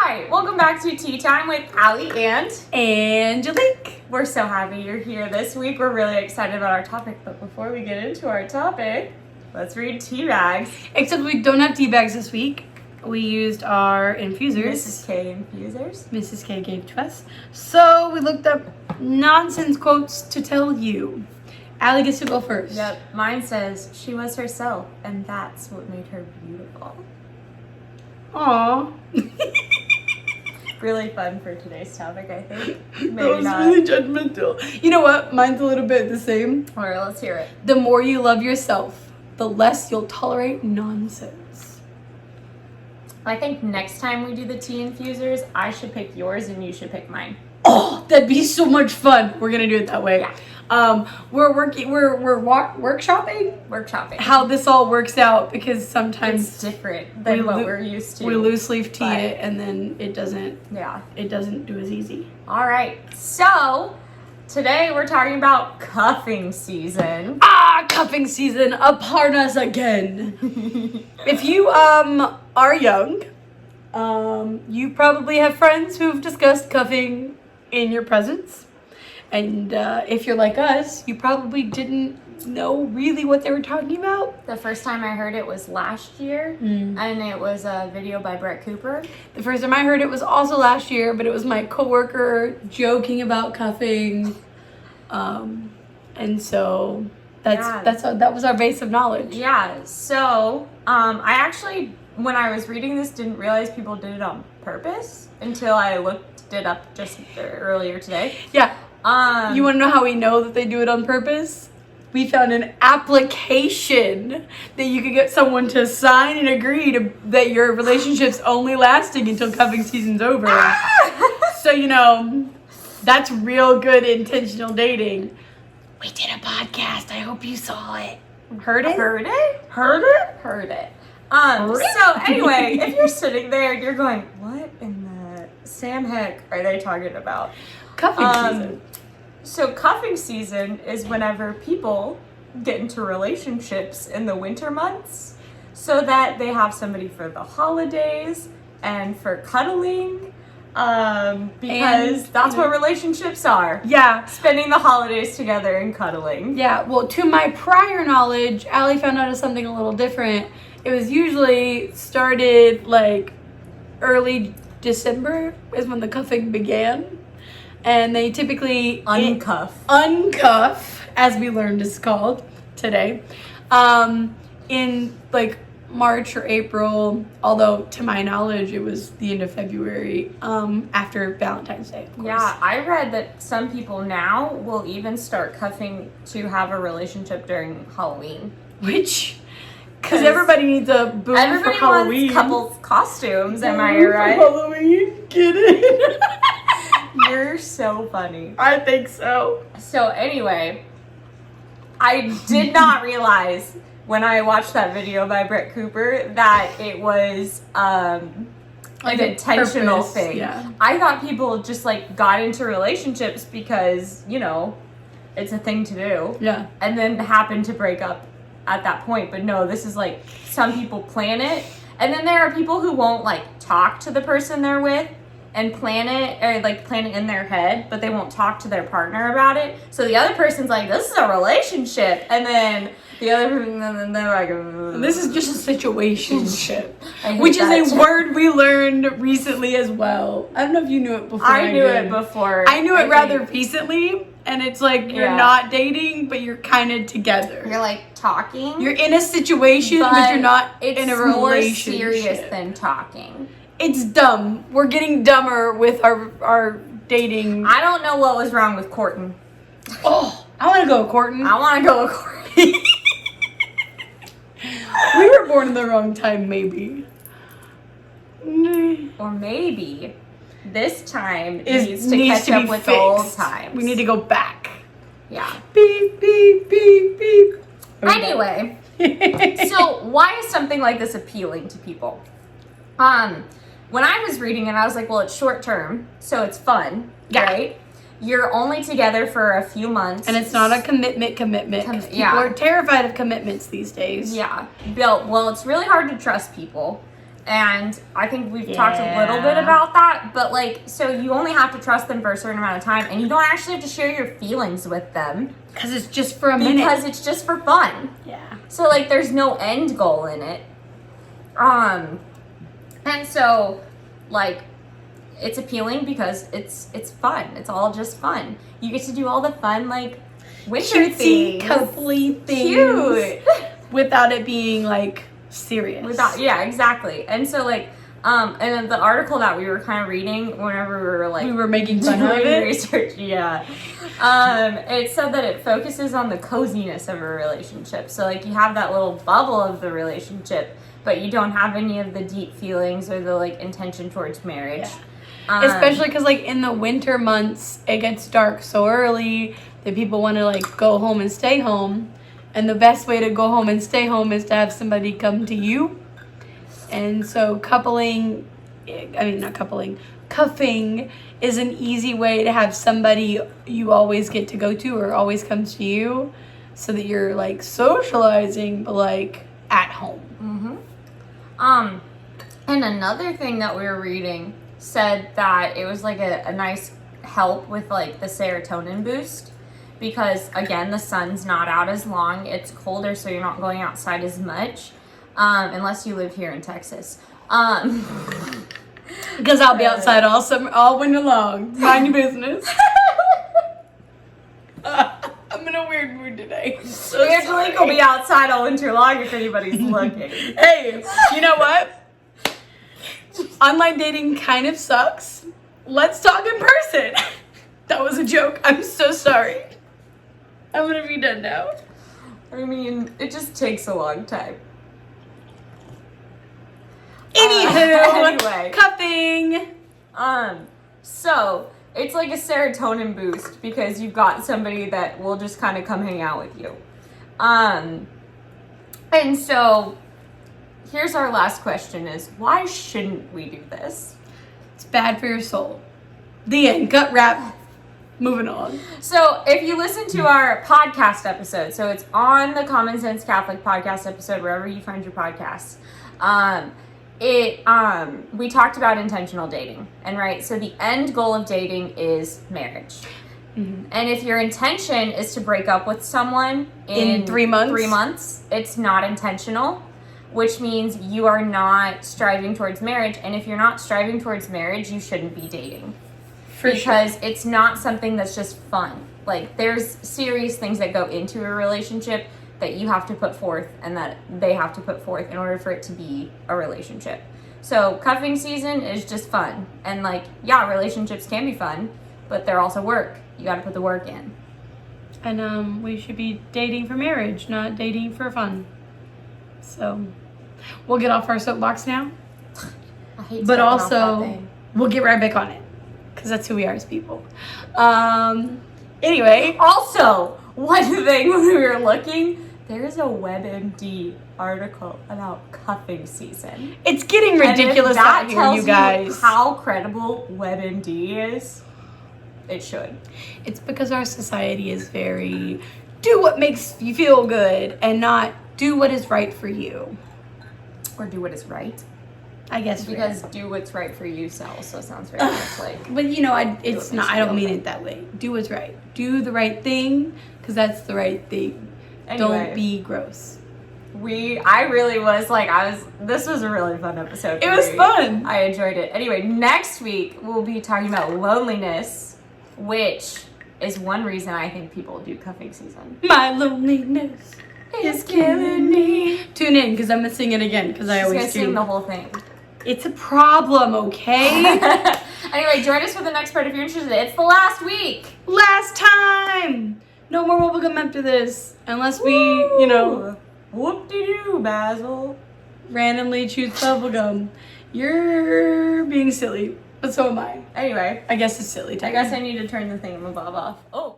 Hi, welcome back to Tea Time with Allie and Angelique. We're so happy you're here this week. We're really excited about our topic, but before we get into our topic, let's read tea bags. Except we don't have tea bags this week. We used our infusers. Mrs. K infusers. Mrs. K gave to us. So we looked up nonsense quotes to tell you. Allie gets to go first. Yep, mine says, she was herself, and that's what made her beautiful. Aww. Really fun for today's topic, I think. Maybe That was not. really judgmental. You know what? Mine's a little bit the same. All right, let's hear it. The more you love yourself, the less you'll tolerate nonsense. I think next time we do the tea infusers, I should pick yours and you should pick mine. Oh, that'd be so much fun. We're gonna do it that way. Yeah. We're workshopping how this all works out because sometimes It's different than what we're used to. we loose leaf tea But- it and then it doesn't do as easy. All right, so today we're talking about cuffing season. Cuffing season upon us again. If you are young, you probably have friends who've discussed cuffing in your presence. And if you're like us, you probably didn't know really what they were talking about. The first time I heard it was last year, and it was a video by Brett Cooper. The first time I heard it was also last year, but it was my coworker joking about cuffing. And so that was our base of knowledge. Yeah, so I actually, when I was reading this, didn't realize people did it on purpose until I looked it up just earlier today. Yeah. You want to know how we know that they do it on purpose? We found an application that you could get someone to sign and agree to that your relationship's only lasting until cuffing season's over. So, that's real good intentional dating. We did a podcast. I hope you saw it. Heard it? Heard it? Heard it? Heard it. Heard it? So anyway, if you're sitting there and you're going, what in the Sam heck are they talking about? Cuffing season. So cuffing season is whenever people get into relationships in the winter months so that they have somebody for the holidays and for cuddling, because that's what relationships are. Yeah. Spending the holidays together and cuddling. Yeah, well, to my prior knowledge, Allie found out of something a little different. It was usually started like early December is when the cuffing began. And they typically uncuff, as we learned is called today, in like March or April, although to my knowledge it was the end of February, after Valentine's Day, of course. Yeah, I read that some people now will even start cuffing to have a relationship during Halloween. Which, because everybody needs a boom for Halloween. Wants couples costumes, am I right? Halloween, get it? You're so funny. I think so. So anyway, I did not realize when I watched that video by Brett Cooper that it was an intentional thing. Yeah. I thought people just like got into relationships because, it's a thing to do. Yeah. And then happened to break up at that point. But no, this is like some people plan it. And then there are people who won't like talk to the person they're with and plan it, or like plan it in their head, but they won't talk to their partner about it. So the other person's like, this is a relationship. And then the other person, and they're like, ugh. This is just a situationship, hate which that is a term. word we learned recently as well. I don't know if you knew it before. I knew did. it before. I knew it think. rather recently, and it's like you're not dating, but you're kind of together. You're like talking. You're in a situation, but you're not in a relationship. It's more serious than talking. It's dumb. We're getting dumber with our dating. I don't know what was wrong with Courtney. Oh, I want to go with Courtney. I want to go with Courtney. We were born in the wrong time, maybe. Or maybe this time Needs to catch be up with the old fixed. times. We need to go back. Yeah. Beep, beep, beep, beep. Anyway, so why is something like this appealing to people? When I was reading it, I was like, well, it's short term, so it's fun, right? You're only together for a few months. And it's not a commitment. 'Cause people are terrified of commitments these days. Yeah. Well, it's really hard to trust people. And I think we've talked a little bit about that, but like, so you only have to trust them for a certain amount of time, and you don't actually have to share your feelings with them. Because it's just for a minute. Because it's just for fun. Yeah. So like, there's no end goal in it. And so, like, it's appealing because it's fun. It's all just fun. You get to do all the fun, like, winter things. Coupley things. Cute. Without it being, like, serious. Yeah, exactly. And so, like, and then the article that we were kind of reading whenever we were, like... We were making fun of it? Research, yeah. It said that it focuses on the coziness of a relationship. So, like, you have that little bubble of the relationship, but you don't have any of the deep feelings or the, like, intention towards marriage. Yeah. Especially because, like, in the winter months, it gets dark so early that people want to, like, go home and stay home. And the best way to go home and stay home is to have somebody come to you. And so cuffing is an easy way to have somebody you always get to go to or always comes to you so that you're, like, socializing, but, like, at home. Mm-hmm. And another thing that we were reading said that it was, like, a nice help with, like, the serotonin boost. Because, again, the sun's not out as long. It's colder, so you're not going outside as much. Unless you live here in Texas. Because I'll be outside all winter long. Mind your business. I'm in a weird mood today. So Angelique will be outside all winter long if anybody's looking. Hey, you know what? Online dating kind of sucks. Let's talk in person. That was a joke. I'm so sorry. I'm gonna be done now. I mean, it just takes a long time. Anywho, cuffing. So it's like a serotonin boost because you've got somebody that will just kind of come hang out with you. And so here's our last question is, why shouldn't we do this? It's bad for your soul. The end. Gut wrap. Moving on. So if you listen to our podcast episode, so it's on the Common Sense Catholic podcast episode, wherever you find your podcasts, we talked about intentional dating. And right, so the end goal of dating is marriage. Mm-hmm. And if your intention is to break up with someone in 3 months, it's not intentional, which means you are not striving towards marriage. And if you're not striving towards marriage, you shouldn't be dating. Because it's not something that's just fun. Like, there's serious things that go into a relationship that you have to put forth and that they have to put forth in order for it to be a relationship. So cuffing season is just fun. And, like, yeah, relationships can be fun, but they're also work. You got to put the work in. And we should be dating for marriage, not dating for fun. So we'll get off our soapbox now. I hate but off that also thing. We'll get right back on it. Because that's who we are as people. Anyway. Also, one thing when we were looking, there's a WebMD article about cuffing season. It's getting ridiculous out here, you guys. You how credible WebMD is, it should. It's because our society is very, do what makes you feel good and not do what is right for you. Or do what is right. I guess because do what's right for you sells, so it sounds very much like. But you know, it's not. I don't mean it that way. Do what's right. Do the right thing because that's the right thing. Anyway, don't be gross. I really was like, this was a really fun episode. It was fun. I enjoyed it. Anyway, next week we'll be talking about loneliness, which is one reason I think people do cuffing season. My loneliness is killing me. Tune in because I'm gonna sing it again because I always do. Sing the whole thing. It's a problem, okay? Anyway, join us for the next part if you're interested. It's the last week. Last time. No more bubblegum after this. Unless we, Whoop-de-doo, Basil. Randomly choose bubblegum. You're being silly. But so am I. Anyway. I guess it's silly. I guess I need to turn the thingamabob off. Oh.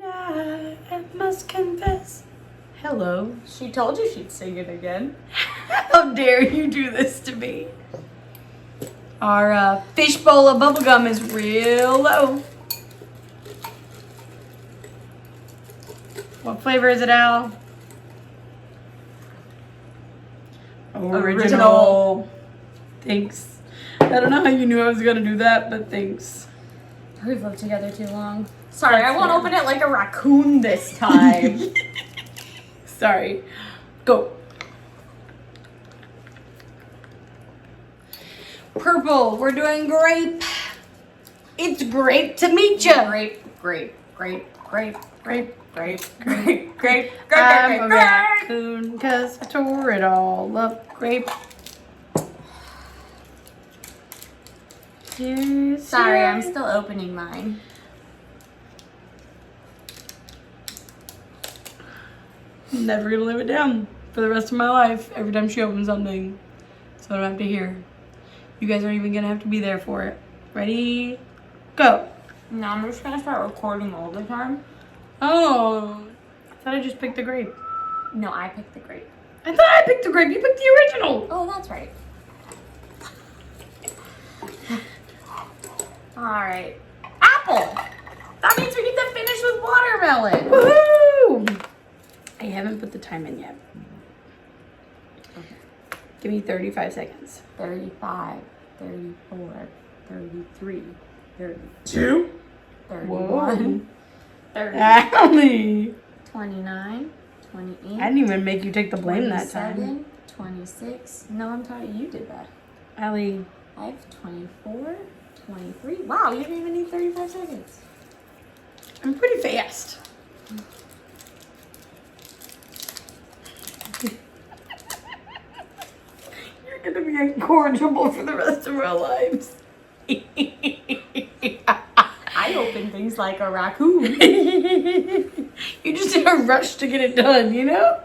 I must confess. Hello. She told you she'd sing it again. How dare you do this to me? Our fishbowl of bubblegum is real low. What flavor is it, Al? Original. Thanks. I don't know how you knew I was gonna do that, but thanks. We've lived together too long. Sorry, That's I won't fair. open it like a raccoon this time. Sorry. Go. Purple, we're doing grape. It's great to meet you. Grape. I'm a raccoon because I tore it all up. Grape. Sorry, I'm still opening mine. I'm never gonna live it down for the rest of my life. Every time she opens something, so I don't have to hear. You guys aren't even gonna have to be there for it. Ready? Go. No, I'm just gonna start recording all the time. Oh, I thought I just picked the grape. No, I picked the grape. I thought I picked the grape. You picked the original. Oh, that's right. Alright. Apple! That means we get to finish with watermelon. Woohoo! I haven't put the time in yet. Okay. Give me 35 seconds. 35, 34, 33, 32, 31, 30, Allie! 29, 28. I didn't even make you take the blame that time. 26. No, I'm tired. You did that. Allie. I have 24, 23. Wow, you didn't even need 35 seconds. I'm pretty fast. You're gonna be incorrigible for the rest of our lives. I open things like a raccoon. You just in a rush to get it done, you know?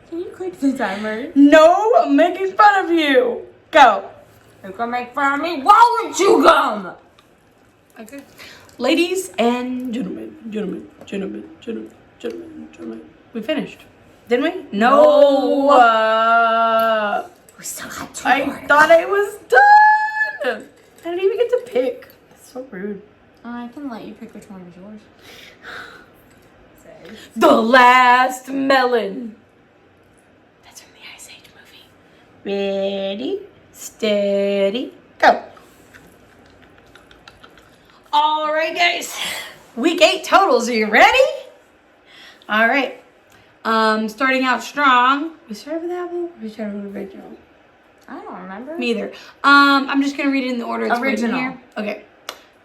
Can you click the timer? No, I'm making fun of you. Go. You're gonna make fun of me? Why would you gum? Okay. Ladies and gentlemen. We finished. Didn't we? No. We still got 2 more. I thought I was done. I didn't even get to pick. That's so rude. I can let you pick which one is yours. The last melon. That's from the Ice Age movie. Ready, steady, go. All right, guys. Week 8 totals. Are you ready? All right. Starting out strong. We started with apple. Or we started with original. I don't remember. Me either. I'm just gonna read it in the order it's written Original. here. Okay.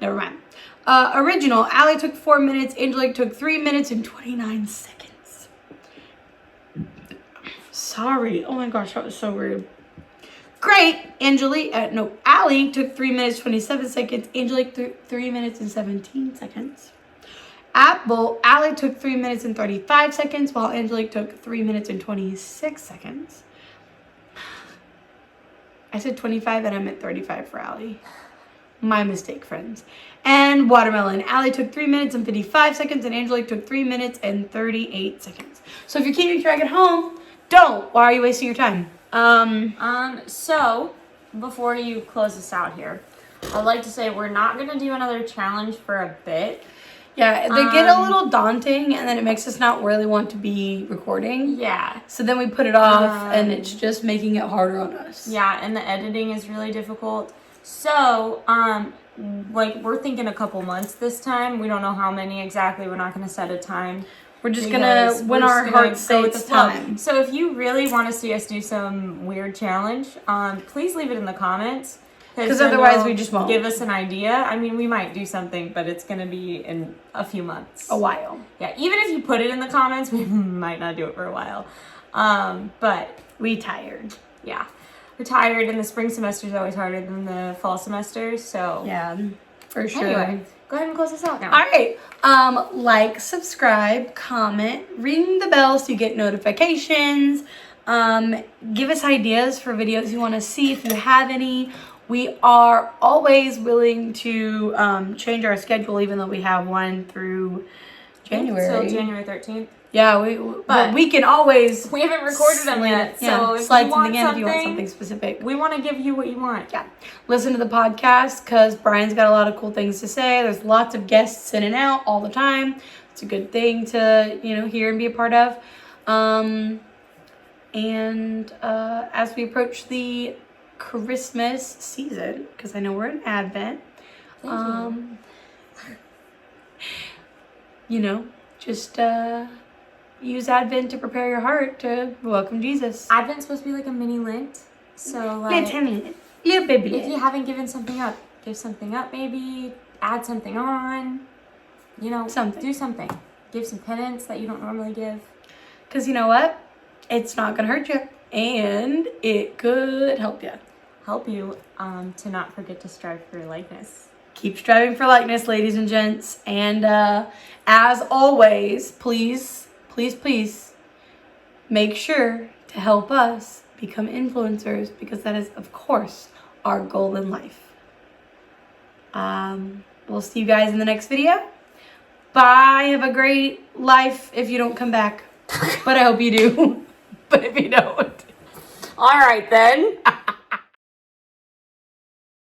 Never mind. Original. Allie took 4 minutes. Angelique took 3 minutes and 29 seconds. Sorry. Oh my gosh, that was so rude. Great. Allie took 3 minutes 27 seconds. Angelique took 3 minutes and 17 seconds. Apple. Allie took 3 minutes and 35 seconds, while Angelique took 3 minutes and 26 seconds. I said 25 and I meant 35 for Allie. My mistake, friends. And watermelon. Allie took 3 minutes and 55 seconds, and Angelique took 3 minutes and 38 seconds. So if you're keeping track at home, don't. Why are you wasting your time? So before you close this out here, I'd like to say we're not gonna do another challenge for a bit. Yeah, they get a little daunting, and then it makes us not really want to be recording. Yeah. So then we put it off, and it's just making it harder on us. Yeah, and the editing is really difficult. So, we're thinking a couple months this time. We don't know how many exactly. We're not gonna set a time. We're just gonna, when our heart say it's time. So if you really want to see us do some weird challenge, please leave it in the comments. Because otherwise we just won't. Give us an idea. I mean, we might do something, but it's going to be in a few months. A while. Yeah, even if you put it in the comments, we might not do it for a while. But we tired. Yeah. We're tired, and the spring semester is always harder than the fall semester, so. Yeah, for sure. Anyway, go ahead and close this out now. All right. Like, subscribe, comment, ring the bell so you get notifications. Give us ideas for videos you want to see if you have any. We are always willing to change our schedule, even though we have one through January. Until January 13th. Yeah, but we can always. We haven't recorded them yet, so if slide you want something in if you want something specific. We want to give you what you want. Yeah, listen to the podcast because Brian's got a lot of cool things to say. There's lots of guests in and out all the time. It's a good thing to hear and be a part of. And as we approach the Christmas season, because I know we're in Advent. Thank You know, just use Advent to prepare your heart to welcome Jesus. Advent's supposed to be like a mini Lent. So like, Little baby. if you haven't given something up, give something up maybe. Add something on. You know, do something. Give some penance that you don't normally give. Because you know what? It's not going to hurt you. And it could help you. Help you to not forget to strive for your likeness. Keep striving for likeness, ladies and gents. And as always, please, please, please make sure to help us become influencers, because that is, of course, our goal in life. We'll see you guys in the next video. Bye. Have a great life if you don't come back. But I hope you do. But if you don't. All right, then.